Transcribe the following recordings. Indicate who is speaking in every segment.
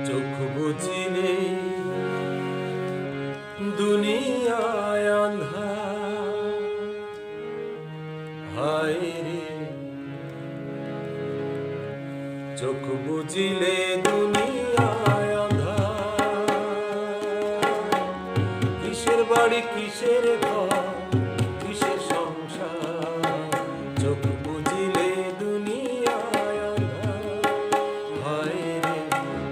Speaker 1: চোখ বুঝিলে দুনিয়ায় আন্ধার, হায় রে চোখ বুঝিলে দুনিয়ায় আন্ধার। কিসের বাড়ি কিসের ঘর কিসের সংসার, চোখ বুঝিলে দুনিয়ায় আন্ধার, হায় রে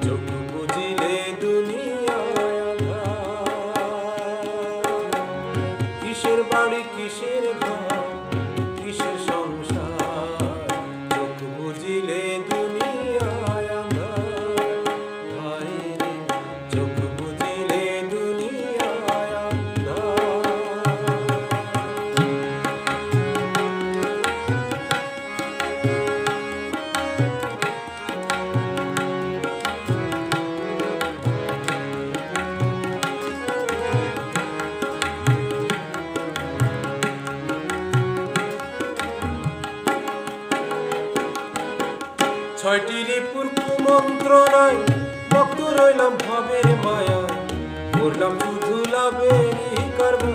Speaker 1: চোখ বুঝিলে দুনিয়ায় আন্ধার। কিসের বাড়ি কিসের ঘর কিসের সংসার, চোখ বুঝিলে দুনিয়ায় আন্ধার, হায় রে চোখ বুঝিলে দুনিয়ায় আন্ধার। 6টি রিপুর কুমন্ত্রণায় ভক্ত রইলাম ভাবের মায়ায়, করলাম শুধু লাভেরই কারবার।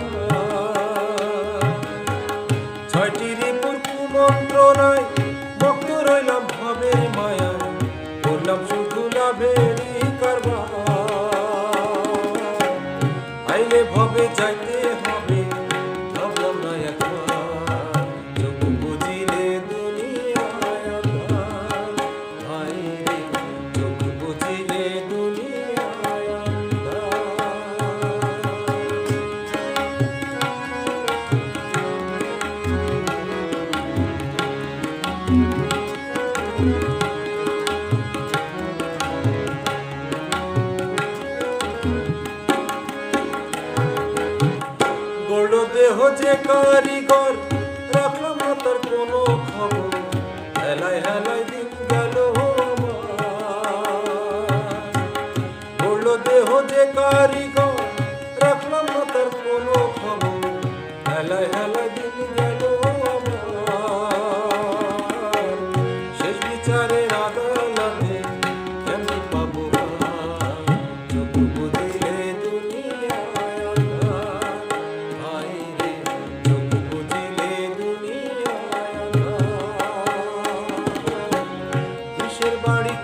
Speaker 1: 6টি রিপুর কুমন্ত্রণায় ভক্ত রইলাম ভাবের মায়ায়, করলাম শুধু লাভেরই কারবার। আইলে ভবে যাইতে হবে ভাবলাম না একবার, চোখ বুঝিলে দুনিয়ায় আন্ধার, হায় রে চোখ বুঝিলে দুনিয়ায় আন্ধার। গড়ল দেহ যে কারিগর, রাখলাম না তার কোনো খবর, হেলায় হেলায় দিন গেল আমার। গড়ল দেহ যে কারিগর, রাখলাম না তার কোনো খবর, হেলায় হেলায় দিন গেল আমার। শেষ বিচারের আদালতে কেমনি পাবো আর, চোখ বুঝিলে দুনিয়ায় আন্ধার, হায় রে চোখ বুঝিলে দুনিয়ায় আন্ধার। কিসের বাড়ি